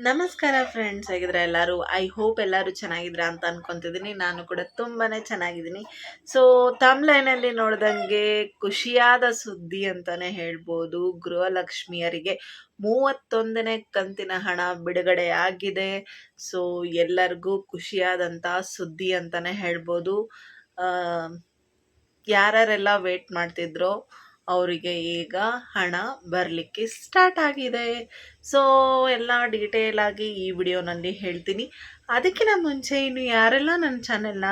ನಮಸ್ಕಾರ ಫ್ರೆಂಡ್ಸ್, ಹೇಗಿದ್ರೆ ಎಲ್ಲರೂ. I hope ಎಲ್ಲರೂ ಚೆನ್ನಾಗಿದ್ರ ಅಂತ ಅನ್ಕೊಂತಿದ್ದೀನಿ. ನಾನು ಕೂಡ ತುಂಬಾನೇ ಚೆನ್ನಾಗಿದ್ದೀನಿ. ಸೊ ತಮ್ಲೈನಲ್ಲಿ ನೋಡ್ದಂಗೆ ಖುಷಿಯಾದ ಸುದ್ದಿ ಅಂತಾನೆ ಹೇಳ್ಬೋದು. ಗೃಹಲಕ್ಷ್ಮಿಯರಿಗೆ 31ನೇ ಕಂತಿನ ಹಣ ಬಿಡುಗಡೆ ಆಗಿದೆ. ಸೊ ಎಲ್ಲರಿಗೂ ಖುಷಿಯಾದಂಥ ಸುದ್ದಿ ಅಂತಾನೆ ಹೇಳ್ಬೋದು. ಆ, ಯಾರ್ಯಾರೆಲ್ಲ ವೇಟ್ ಮಾಡ್ತಿದ್ರೋ ಅವರಿಗೆ ಈಗ ಹಣ ಬರಲಿಕ್ಕೆ ಸ್ಟಾರ್ಟ್ ಆಗಿದೆ. ಸೊ ಎಲ್ಲ ಡೀಟೇಲ್ ಆಗಿ ಈ ವಿಡಿಯೋನಲ್ಲಿ ಹೇಳ್ತೀನಿ. ಅದಕ್ಕಿಂತ ಮುಂಚೆ ಇನ್ನು ಯಾರೆಲ್ಲ ನನ್ನ ಚಾನೆಲ್ನ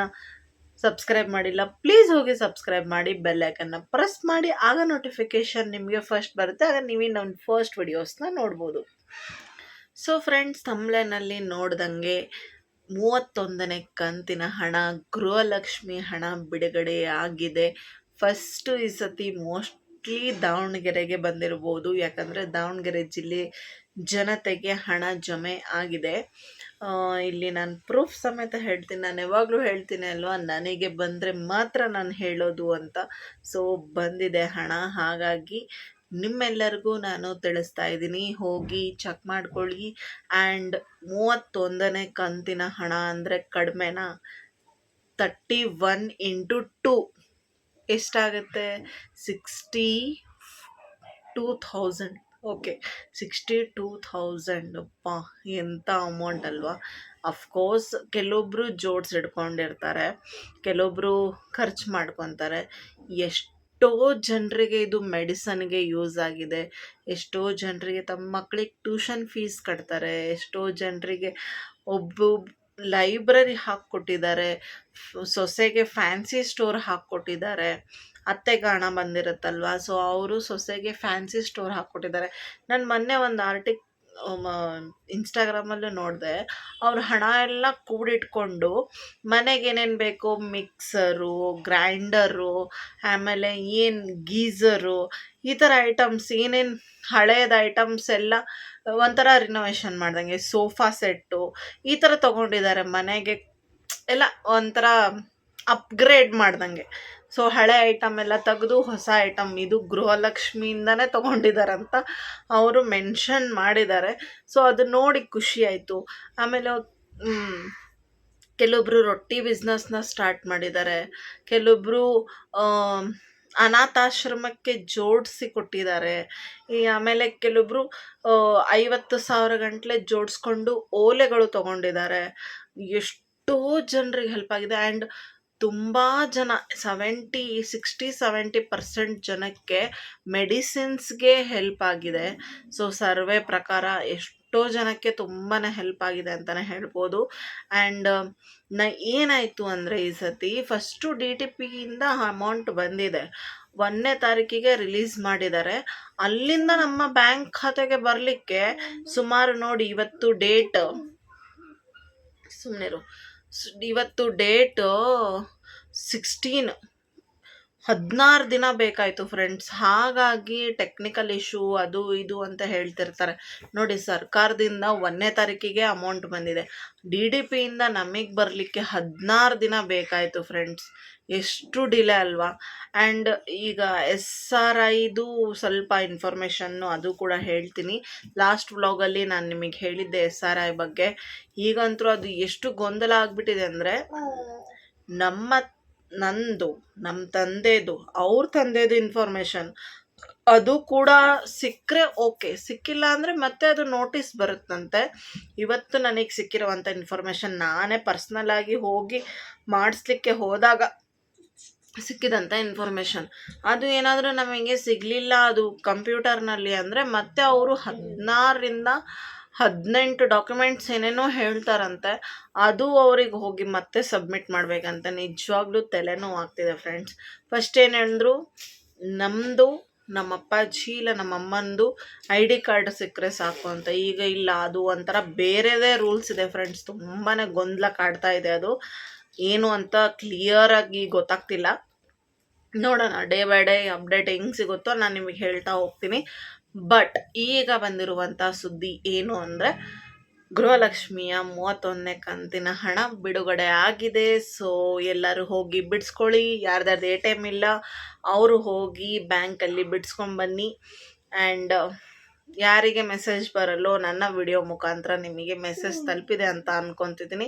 ಸಬ್ಸ್ಕ್ರೈಬ್ ಮಾಡಿಲ್ಲ, ಪ್ಲೀಸ್ ಹೋಗಿ ಸಬ್ಸ್ಕ್ರೈಬ್ ಮಾಡಿ, ಬೆಲ್ ಐಕನ್ನ ಪ್ರೆಸ್ ಮಾಡಿ. ಆಗ ನೋಟಿಫಿಕೇಶನ್ ನಿಮಗೆ ಫಸ್ಟ್ ಬರುತ್ತೆ. ಆಗ ನೀವೇ ನನ್ನ ಫಸ್ಟ್ ವಿಡಿಯೋಸ್ನ ನೋಡ್ಬೋದು. ಸೊ ಫ್ರೆಂಡ್ಸ್, ತಮ್ಲೈನಲ್ಲಿ ನೋಡ್ದಂಗೆ 31ನೇ ಕಂತಿನ ಹಣ, ಗೃಹಲಕ್ಷ್ಮಿ ಹಣ ಬಿಡುಗಡೆ ಆಗಿದೆ. ಫಸ್ಟು ಈ ಸತಿ ಮೋಸ್ಟ್ಲಿ ದಾವಣಗೆರೆಗೆ ಬಂದಿರ್ಬೋದು, ಯಾಕಂದರೆ ದಾವಣಗೆರೆ ಜಿಲ್ಲೆ ಜನತೆಗೆ ಹಣ ಜಮೆ ಆಗಿದೆ. ಇಲ್ಲಿ ನಾನು ಪ್ರೂಫ್ ಸಮೇತ ಹೇಳ್ತೀನಿ. ನಾನು ಯಾವಾಗಲೂ ಹೇಳ್ತೀನಿ ಅಲ್ವಾ, ನನಗೆ ಬಂದರೆ ಮಾತ್ರ ನಾನು ಹೇಳೋದು ಅಂತ. ಸೊ ಬಂದಿದೆ ಹಣ, ಹಾಗಾಗಿ ನಿಮ್ಮೆಲ್ಲರಿಗೂ ನಾನು ತಿಳಿಸ್ತಾ ಇದ್ದೀನಿ. ಹೋಗಿ ಚೆಕ್ ಮಾಡ್ಕೊಳ್ಳಿ. ಆ್ಯಂಡ್ 31ನೇ ಕಂತಿನ ಹಣ ಅಂದರೆ ಕಡಿಮೆನಾ? 31 ಇಂಟು 2 ಎಷ್ಟಾಗುತ್ತೆ? 62,000. ಓಕೆ, 62,000. ಅಪ್ಪ, ಎಂಥ ಅಮೌಂಟ್ ಅಲ್ವಾ. ಅಫ್ಕೋರ್ಸ್ ಕೆಲವೊಬ್ಬರು ಜೋಡ್ಸ್ ಇಟ್ಕೊಂಡಿರ್ತಾರೆ, ಕೆಲವೊಬ್ಬರು ಖರ್ಚು ಮಾಡ್ಕೊತಾರೆ. ಎಷ್ಟೋ ಜನರಿಗೆ ಇದು ಮೆಡಿಸನ್ಗೆ ಯೂಸ್ ಆಗಿದೆ. ಎಷ್ಟೋ ಜನರಿಗೆ ತಮ್ಮ ಮಕ್ಕಳಿಗೆ ಟ್ಯೂಷನ್ ಫೀಸ್ ಕಟ್ತಾರೆ. ಎಷ್ಟೋ ಜನರಿಗೆ ಲೈಬ್ರರಿ ಹಾಕ್ಕೊಟ್ಟಿದ್ದಾರೆ, ಸೊಸೆಗೆ ಫ್ಯಾನ್ಸಿ ಸ್ಟೋರ್ ಹಾಕ್ಕೊಟ್ಟಿದ್ದಾರೆ. ಅತ್ತೆಗೆ ಹಣ ಬಂದಿರುತ್ತಲ್ವ, ಸೊ ಅವರು ಸೊಸೆಗೆ ಫ್ಯಾನ್ಸಿ ಸ್ಟೋರ್ ಹಾಕ್ಕೊಟ್ಟಿದ್ದಾರೆ. ನಾನು ಮೊನ್ನೆ ಒಂದು ಇನ್ಸ್ಟಾಗ್ರಾಮಲ್ಲೂ ನೋಡಿದೆ. ಅವ್ರು ಹಣ ಎಲ್ಲ ಕೂಡಿಟ್ಕೊಂಡು ಮನೆಗೆ ಏನೇನು ಬೇಕೋ, ಮಿಕ್ಸರು, ಗ್ರೈಂಡರು, ಆಮೇಲೆ ಏನು ಗೀಝರು, ಈ ಥರ ಐಟಮ್ಸ್, ಏನೇನು ಹಳೇದು ಐಟಮ್ಸ್ ಎಲ್ಲ ಒಂಥರ ರಿನೋವೇಷನ್ ಮಾಡ್ದಂಗೆ, ಸೋಫಾ ಸೆಟ್ಟು ಈ ಥರ ತೊಗೊಂಡಿದ್ದಾರೆ. ಮನೆಗೆ ಎಲ್ಲ ಒಂಥರ ಅಪ್ಗ್ರೇಡ್ ಮಾಡ್ದಂಗೆ. ಸೊ ಹಳೆ ಐಟಮ್ ಎಲ್ಲ ತೆಗೆದು ಹೊಸ ಐಟಮ್, ಇದು ಗೃಹಲಕ್ಷ್ಮಿಯಿಂದನೇ ತೊಗೊಂಡಿದ್ದಾರಂತ ಅವರು ಮೆನ್ಷನ್ ಮಾಡಿದ್ದಾರೆ. ಸೊ ಅದು ನೋಡಿ ಖುಷಿ ಆಯಿತು. ಆಮೇಲೆ ಕೆಲವೊಬ್ಬರು ರೊಟ್ಟಿ ಬಿಸ್ನೆಸ್ನ ಸ್ಟಾರ್ಟ್ ಮಾಡಿದ್ದಾರೆ, ಕೆಲವೊಬ್ಬರು ಅನಾಥಾಶ್ರಮಕ್ಕೆ ಜೋಡಿಸಿ ಕೊಟ್ಟಿದ್ದಾರೆ. ಆಮೇಲೆ ಕೆಲವೊಬ್ಬರು 50,000 ಗಂಟಲೆ ಜೋಡಿಸ್ಕೊಂಡು ಓಲೆಗಳು ತೊಗೊಂಡಿದ್ದಾರೆ. ಎಷ್ಟೋ ಜನರಿಗೆ ಹೆಲ್ಪ್ ಆಗಿದೆ. ಆ್ಯಂಡ್ ತುಂಬ ಜನ 60-70% ಜನಕ್ಕೆ ಮೆಡಿಸಿನ್ಸ್ಗೆ ಹೆಲ್ಪ್ ಆಗಿದೆ. ಸೊ ಸರ್ವೆ ಪ್ರಕಾರ ಎಷ್ಟೋ ಜನಕ್ಕೆ ತುಂಬಾ ಹೆಲ್ಪ್ ಆಗಿದೆ ಅಂತಲೇ ಹೇಳ್ಬೋದು. ಆ್ಯಂಡ್ ಏನಾಯಿತು ಅಂದರೆ, ಈ ಸತಿ ಫಸ್ಟು DTPಯಿಂದ ಅಮೌಂಟ್ ಬಂದಿದೆ, 1ನೇ ತಾರೀಕಿಗೆ ರಿಲೀಸ್ ಮಾಡಿದ್ದಾರೆ. ಅಲ್ಲಿಂದ ನಮ್ಮ ಬ್ಯಾಂಕ್ ಖಾತೆಗೆ ಬರಲಿಕ್ಕೆ ಸುಮಾರು ನೋಡಿ, ಇವತ್ತು ಡೇಟ್, ಸುಮ್ಮನೆರು, ಇವತ್ತು ಡೇಟ್ 16, 16 ದಿನ ಬೇಕಾಯಿತು ಫ್ರೆಂಡ್ಸ್. ಹಾಗಾಗಿ ಟೆಕ್ನಿಕಲ್ ಇಶ್ಯೂ ಅದು ಇದು ಅಂತ ಹೇಳ್ತಿರ್ತಾರೆ ನೋಡಿ. ಸರ್ಕಾರದಿಂದ 1ನೇ ತಾರೀಕಿಗೆ ಅಮೌಂಟ್ ಬಂದಿದೆ, DDPಯಿಂದ ನಮಗೆ ಬರಲಿಕ್ಕೆ 16 ದಿನ ಬೇಕಾಯಿತು ಫ್ರೆಂಡ್ಸ್. ಎಷ್ಟು ಡಿಲೇ ಅಲ್ವಾ. ಆ್ಯಂಡ್ ಈಗ SRIದು ಸ್ವಲ್ಪ ಇನ್ಫಾರ್ಮೇಷನ್ನು ಅದು ಕೂಡ ಹೇಳ್ತೀನಿ. ಲಾಸ್ಟ್ ವ್ಲಾಗಲ್ಲಿ ನಾನು ನಿಮಗೆ ಹೇಳಿದ್ದೆ SRI ಬಗ್ಗೆ. ಈಗಂತೂ ಅದು ಎಷ್ಟು ಗೊಂದಲ ಆಗಿಬಿಟ್ಟಿದೆ ಅಂದರೆ, ನಮ್ಮ ತಂದೆದು, ಅವ್ರ ತಂದೆದು ಇನ್ಫಾರ್ಮೇಷನ್ ಅದು ಕೂಡ ಸಿಕ್ಕರೆ ಓಕೆ, ಸಿಕ್ಕಿಲ್ಲ ಅಂದರೆ ಮತ್ತೆ ಅದು ನೋಟಿಸ್ ಬರುತ್ತಂತೆ. ಇವತ್ತು ನನಗೆ ಸಿಕ್ಕಿರುವಂಥ ಇನ್ಫಾರ್ಮೇಷನ್, ನಾನೇ ಪರ್ಸ್ನಲ್ ಆಗಿ ಹೋಗಿ ಮಾಡಿಸ್ಲಿಕ್ಕೆ ಹೋದಾಗ ಸಿಕ್ಕಿದಂಥ ಇನ್ಫಾರ್ಮೇಷನ್. ಅದು ಏನಾದರೂ ನಮಗೆ ಸಿಗಲಿಲ್ಲ ಅದು ಕಂಪ್ಯೂಟರ್ನಲ್ಲಿ ಅಂದರೆ, ಮತ್ತೆ ಅವರು 16-18 ಡಾಕ್ಯುಮೆಂಟ್ಸ್ ಏನೇನೋ ಹೇಳ್ತಾರಂತೆ. ಅದು ಅವ್ರಿಗೆ ಹೋಗಿ ಮತ್ತೆ ಸಬ್ಮಿಟ್ ಮಾಡಬೇಕಂತ. ನಿಜವಾಗ್ಲೂ ತಲೆನೋವು ಆಗ್ತಿದೆ ಫ್ರೆಂಡ್ಸ್. ಫಸ್ಟ್ ಏನು ಹೇಳಿದ್ರು, ನಮ್ಮದು, ನಮ್ಮ ಅಪ್ಪಾಜಿ ಇಲ್ಲ ನಮ್ಮ ಅಮ್ಮಂದು ID ಕಾರ್ಡ್ ಸಿಕ್ಕರೆ ಸಾಕು ಅಂತ. ಈಗ ಇಲ್ಲ, ಅದು ಒಂಥರ ಬೇರೆದೇ ರೂಲ್ಸ್ ಇದೆ ಫ್ರೆಂಡ್ಸ್. ತುಂಬಾ ಗೊಂದಲ ಕಾಡ್ತಾ ಇದೆ. ಅದು ಏನು ಅಂತ ಕ್ಲಿಯರಾಗಿ ಗೊತ್ತಾಗ್ತಿಲ್ಲ. ನೋಡೋಣ, ಡೇ ಬೈ ಡೇ ಅಪ್ಡೇಟ್ ಹೆಂಗೆ ಸಿಗುತ್ತೋ ನಾನು ನಿಮಗೆ ಹೇಳ್ತಾ ಹೋಗ್ತೀನಿ. ಬಟ್ ಈಗ ಬಂದಿರುವಂಥ ಸುದ್ದಿ ಏನು ಅಂದರೆ, ಗೃಹಲಕ್ಷ್ಮಿಯ 31ನೇ ಕಂತಿನ ಹಣ ಬಿಡುಗಡೆ ಆಗಿದೆ. ಸೊ ಎಲ್ಲರೂ ಹೋಗಿ ಬಿಡಿಸ್ಕೊಳ್ಳಿ. ಯಾರ್ದಾರ್ದು ATM ಇಲ್ಲ ಅವರು ಹೋಗಿ ಬ್ಯಾಂಕಲ್ಲಿ ಬಿಡಿಸ್ಕೊಂಬನ್ನಿ. ಆ್ಯಂಡ್ ಯಾರಿಗೆ ಮೆಸೇಜ್ ಬರಲ್ಲೋ ನನ್ನ ವಿಡಿಯೋ ಮುಖಾಂತರ ನಿಮಗೆ ಮೆಸೇಜ್ ತಲುಪಿದೆ ಅಂತ ಅನ್ಕೊತಿದ್ದೀನಿ.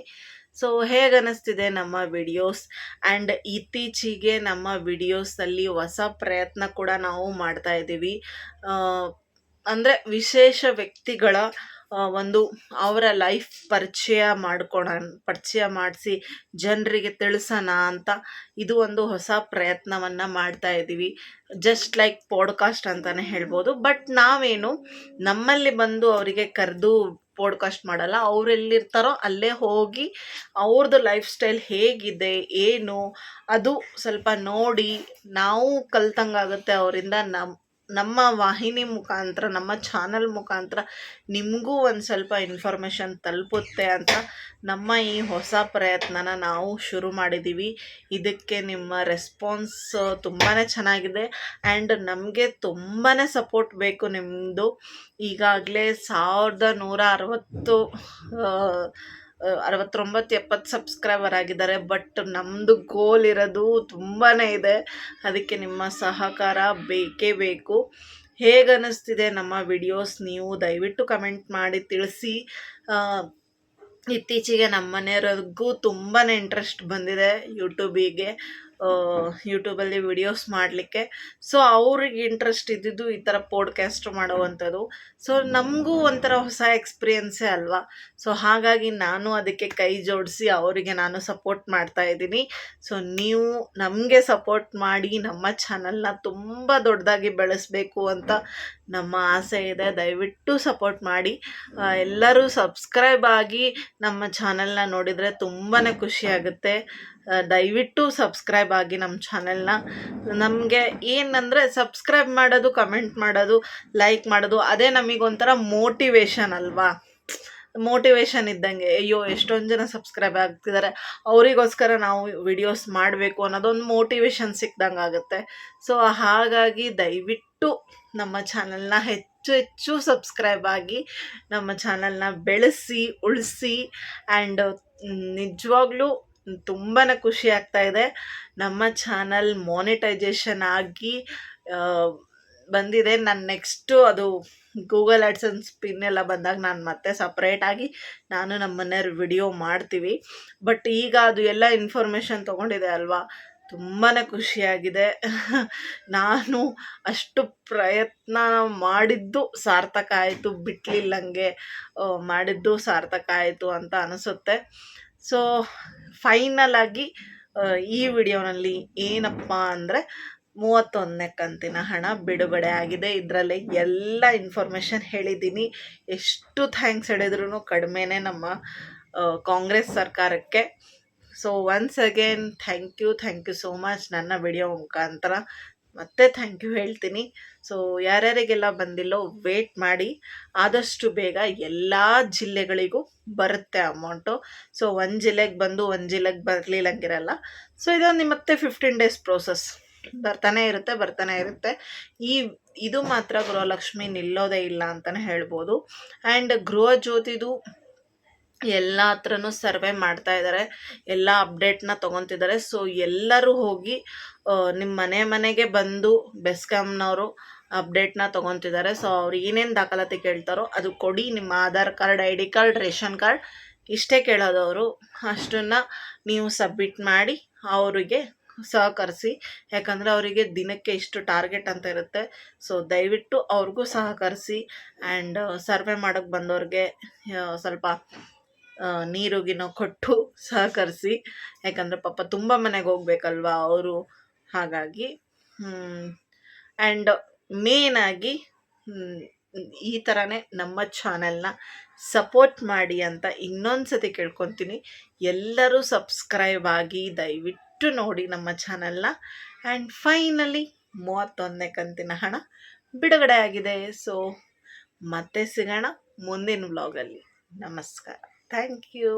ಸೊ ಹೇಗೆ ಅನ್ನಿಸ್ತಿದೆ ನಮ್ಮ ವಿಡಿಯೋಸ್? ಆ್ಯಂಡ್ ಇತ್ತೀಚೆಗೆ ನಮ್ಮ ವಿಡಿಯೋಸಲ್ಲಿ ಹೊಸ ಪ್ರಯತ್ನ ಕೂಡ ನಾವು ಮಾಡ್ತಾ ಇದ್ದೀವಿ. ಅಂದರೆ ವಿಶೇಷ ವ್ಯಕ್ತಿಗಳ ಒಂದು ಅವರ ಲೈಫ್ ಪರಿಚಯ ಮಾಡಿಸಿ ಜನರಿಗೆ ತಿಳಿಸೋಣ ಅಂತ ಇದು ಒಂದು ಹೊಸ ಪ್ರಯತ್ನವನ್ನು ಮಾಡ್ತಾ ಇದ್ದೀವಿ. ಜಸ್ಟ್ ಲೈಕ್ ಪಾಡ್ಕಾಸ್ಟ್ ಅಂತಲೇ ಹೇಳ್ಬೋದು. ಬಟ್ ನಾವೇನು ನಮ್ಮಲ್ಲಿ ಬಂದು ಅವರಿಗೆ ಕರೆದು ಪಾಡ್ಕಾಸ್ಟ್ ಮಾಡಲ್ಲ. ಅವ್ರು ಎಲ್ಲಿರ್ತಾರೋ ಅಲ್ಲೇ ಹೋಗಿ ಅವ್ರದ್ದು ಲೈಫ್ ಸ್ಟೈಲ್ ಹೇಗಿದೆ ಏನು ಅದು ಸ್ವಲ್ಪ ನೋಡಿ ನಾವು ಕಲ್ತಂಗಾಗುತ್ತೆ ಅವರಿಂದ. ನಮ್ಮ ವಾಹಿನಿ ಮುಖಾಂತರ, ನಮ್ಮ ಚಾನಲ್ ಮುಖಾಂತರ ನಿಮಗೂ ಒಂದು ಸ್ವಲ್ಪ ಇನ್ಫಾರ್ಮೇಷನ್ ತಲುಪುತ್ತೆ ಅಂತ ನಮ್ಮ ಈ ಹೊಸ ಪ್ರಯತ್ನನ ನಾವು ಶುರು ಮಾಡಿದ್ದೀವಿ. ಇದಕ್ಕೆ ನಿಮ್ಮ ರೆಸ್ಪಾನ್ಸ್ ತುಂಬಾ ಚೆನ್ನಾಗಿದೆ ಆ್ಯಂಡ್ ನಮಗೆ ತುಂಬಾ ಸಪೋರ್ಟ್ ಬೇಕು ನಿಮ್ಮದು. ಈಗಾಗಲೇ 1160 69-70 ಸಬ್ಸ್ಕ್ರೈಬರ್ ಆಗಿದ್ದಾರೆ. ಬಟ್ ನಮ್ಮದು ಗೋಲ್ ಇರೋದು ತುಂಬಾ ಇದೆ. ಅದಕ್ಕೆ ನಿಮ್ಮ ಸಹಕಾರ ಬೇಕೇ ಬೇಕು. ಹೇಗೆ ಅನ್ನಿಸ್ತಿದೆ ನಮ್ಮ ವಿಡಿಯೋಸ್? ನೀವು ದಯವಿಟ್ಟು ಕಮೆಂಟ್ ಮಾಡಿ ತಿಳಿಸಿ. ಇತ್ತೀಚೆಗೆ ನಮ್ಮ ಮನೆಯವ್ರಿಗೂ ತುಂಬಾ ಇಂಟ್ರೆಸ್ಟ್ ಬಂದಿದೆ ಯೂಟ್ಯೂಬಲ್ಲಿ ವಿಡಿಯೋಸ್ ಮಾಡಲಿಕ್ಕೆ. ಸೊ ಅವ್ರಿಗೆ ಇಂಟ್ರೆಸ್ಟ್ ಇದ್ದಿದ್ದು ಈ ಥರ ಪಾಡ್ಕಾಸ್ಟ್ ಮಾಡುವಂಥದ್ದು. ಸೊ ನಮಗೂ ಒಂಥರ ಹೊಸ ಎಕ್ಸ್ಪೀರಿಯನ್ಸೇ ಅಲ್ವಾ. ಸೊ ಹಾಗಾಗಿ ನಾನು ಅದಕ್ಕೆ ಕೈ ಜೋಡಿಸಿ ಅವರಿಗೆ ನಾನು ಸಪೋರ್ಟ್ ಮಾಡ್ತಾ ಇದ್ದೀನಿ. ಸೊ ನೀವು ನಮಗೆ ಸಪೋರ್ಟ್ ಮಾಡಿ ನಮ್ಮ ಚಾನಲ್ನ ತುಂಬ ದೊಡ್ಡದಾಗಿ ಬೆಳೆಸಬೇಕು ಅಂತ ನಮ್ಮ ಆಸೆ ಇದೆ. ದಯವಿಟ್ಟು ಸಪೋರ್ಟ್ ಮಾಡಿ. ಎಲ್ಲರೂ ಸಬ್ಸ್ಕ್ರೈಬ್ ಆಗಿ ನಮ್ಮ ಚಾನಲ್ನ ನೋಡಿದರೆ ತುಂಬಾ ಖುಷಿಯಾಗುತ್ತೆ. ದಯವಿಟ್ಟು ಸಬ್ಸ್ಕ್ರೈಬ್ ಆಗಿ ನಮ್ಮ ಚಾನೆಲ್ನ. ನಮಗೆ ಏನಂದರೆ ಸಬ್ಸ್ಕ್ರೈಬ್ ಮಾಡೋದು, ಕಮೆಂಟ್ ಮಾಡೋದು, ಲೈಕ್ ಮಾಡೋದು ಅದೇ ನಮಗೊಂಥರ ಮೋಟಿವೇಶನ್ ಅಲ್ವಾ. ಮೋಟಿವೇಶನ್ ಇದ್ದಂಗೆ, ಅಯ್ಯೋ ಎಷ್ಟೊಂದು ಜನ ಸಬ್ಸ್ಕ್ರೈಬ್ ಆಗ್ತಿದ್ದಾರೆ, ಅವರಿಗೋಸ್ಕರ ನಾವು ವಿಡಿಯೋಸ್ ಮಾಡಬೇಕು ಅನ್ನೋದೊಂದು ಮೋಟಿವೇಶನ್ ಸಿಕ್ದಂಗೆ ಆಗುತ್ತೆ. ಸೊ ಹಾಗಾಗಿ ದಯವಿಟ್ಟು ನಮ್ಮ ಚಾನಲ್ನ ಹೆಚ್ಚು ಸಬ್ಸ್ಕ್ರೈಬ್ ಆಗಿ ನಮ್ಮ ಚಾನಲ್ನ ಬೆಳೆಸಿ ಉಳಿಸಿ. ಆ್ಯಂಡ್ ನಿಜವಾಗ್ಲೂ ತುಂಬಾ ಖುಷಿ ಆಗ್ತಾ ಇದೆ. ನಮ್ಮ ಚಾನಲ್ ಮಾನಿಟೈಜೇಷನ್ ಆಗಿ ಬಂದಿದೆ. ನಾನು ನೆಕ್ಸ್ಟು ಅದು ಗೂಗಲ್ ಆ್ಯಡ್ಸೆನ್ಸ್ ಪಿನ್ ಎಲ್ಲ ಬಂದಾಗ ನಾನು ಮತ್ತೆ ಸಪ್ರೇಟಾಗಿ ನಾನು ನಮ್ಮ ಮನೆಯವ್ರ ವಿಡಿಯೋ ಮಾಡ್ತೀವಿ. ಬಟ್ ಈಗ ಅದು ಎಲ್ಲ ಇನ್ಫಾರ್ಮೇಷನ್ ತೊಗೊಂಡಿದೆ ಅಲ್ವಾ, ತುಂಬಾ ಖುಷಿಯಾಗಿದೆ. ನಾನು ಅಷ್ಟು ಪ್ರಯತ್ನ ಮಾಡಿದ್ದು ಸಾರ್ಥಕ ಆಯಿತು, ಬಿಟ್ಲಿಲ್ಲಂಗೆ ಮಾಡಿದ್ದು ಸಾರ್ಥಕ ಆಯಿತು ಅಂತ ಅನಿಸುತ್ತೆ. ಸೊ ಫೈನಲ್ ಆಗಿ ಈ ವಿಡಿಯೋನಲ್ಲಿ ಏನಪ್ಪ ಅಂದರೆ 31ನೇ ಕಂತಿನ ಹಣ ಬಿಡುಗಡೆ ಆಗಿದೆ. ಇದರಲ್ಲಿ ಎಲ್ಲ ಇನ್ಫಾರ್ಮೇಷನ್ ಹೇಳಿದ್ದೀನಿ. ಎಷ್ಟು ಥ್ಯಾಂಕ್ಸ್ ಹೇಳಿದ್ರು ಕಡಿಮೆನೇ ನಮ್ಮ ಕಾಂಗ್ರೆಸ್ ಸರ್ಕಾರಕ್ಕೆ. So once again thank you so much. ನನ್ನ ವಿಡಿಯೋ ಮುಖಾಂತರ ಮತ್ತೆ ಥ್ಯಾಂಕ್ ಯು ಹೇಳ್ತೀನಿ. ಸೊ ಯಾರ್ಯಾರಿಗೆಲ್ಲ ಬಂದಿಲ್ಲೋ ವೇಟ್ ಮಾಡಿ, ಆದಷ್ಟು ಬೇಗ ಎಲ್ಲ ಜಿಲ್ಲೆಗಳಿಗೂ ಬರುತ್ತೆ ಅಮೌಂಟು. ಸೊ ಒಂದು ಜಿಲ್ಲೆಗೆ ಬಂದು ಒಂದು ಜಿಲ್ಲೆಗೆ ಬರಲಿಲ್ಲಂಗಿರಲ್ಲ. ಸೊ ಇದೊಂದು ಮತ್ತೆ 15 ಡೇಸ್ ಪ್ರೋಸೆಸ್ ಬರ್ತಾನೆ ಇರುತ್ತೆ. ಇದು ಮಾತ್ರ ಗೃಹಲಕ್ಷ್ಮಿ ನಿಲ್ಲೋದೇ ಇಲ್ಲ ಅಂತಲೇ ಹೇಳ್ಬೋದು. ಆ್ಯಂಡ್ ಗೃಹ ಜ್ಯೋತಿದು ಎಲ್ಲ ಹತ್ರನೂ ಸರ್ವೆ ಮಾಡ್ತಾ ಇದ್ದಾರೆ, ಎಲ್ಲ ಅಪ್ಡೇಟ್ನ ತೊಗೊತಿದ್ದಾರೆ. ಸೊ ಎಲ್ಲರೂ ಹೋಗಿ ನಿಮ್ಮ ಮನೆಗೆ ಬಂದು ಬೆಸ್ಕಾಮ್ನವರು ಅಪ್ಡೇಟ್ನ ತೊಗೊತಿದ್ದಾರೆ. ಸೊ ಅವ್ರು ಏನೇನು ದಾಖಲಾತಿ ಕೇಳ್ತಾರೋ ಅದು ಕೊಡಿ. ನಿಮ್ಮ Aadhaar card, ID card, ration card ಇಷ್ಟೇ ಕೇಳೋದವರು. ಅಷ್ಟನ್ನು ನೀವು ಸಬ್ಮಿಟ್ ಮಾಡಿ ಅವರಿಗೆ ಸಹಕರಿಸಿ. ಯಾಕಂದರೆ ಅವರಿಗೆ ದಿನಕ್ಕೆ ಇಷ್ಟು ಟಾರ್ಗೆಟ್ ಅಂತ ಇರುತ್ತೆ. ಸೊ ದಯವಿಟ್ಟು ಅವ್ರಿಗೂ ಸಹಕರಿಸಿ. ಆ್ಯಂಡ್ ಸರ್ವೆ ಮಾಡೋಕ್ಕೆ ಬಂದವ್ರಿಗೆ ಸ್ವಲ್ಪ ನೀರುಗಿನೋ ಕೊಟ್ಟು ಸಹಕರಿಸಿ. ಯಾಕಂದರೆ ಪಾಪ ತುಂಬ ಮನೆಗೆ ಹೋಗ್ಬೇಕಲ್ವಾ ಅವರು. ಹಾಗಾಗಿ ಆ್ಯಂಡ್ ಮೇನಾಗಿ ಈ ಥರನೇ ನಮ್ಮ ಚಾನಲ್ನ ಸಪೋರ್ಟ್ ಮಾಡಿ ಅಂತ ಇನ್ನೊಂದು ಸತಿ ಕೇಳ್ಕೊತೀನಿ. ಎಲ್ಲರೂ ಸಬ್ಸ್ಕ್ರೈಬ್ ಆಗಿ ದಯವಿಟ್ಟು ನೋಡಿ ನಮ್ಮ ಚಾನಲ್ನ. ಆ್ಯಂಡ್ ಫೈನಲಿ 31ನೇ ಕಂತಿನ ಹಣ ಬಿಡುಗಡೆ ಆಗಿದೆ. ಸೊ ಮತ್ತೆ ಸಿಗೋಣ ಮುಂದಿನ ವ್ಲಾಗಲ್ಲಿ. ನಮಸ್ಕಾರ. Thank you.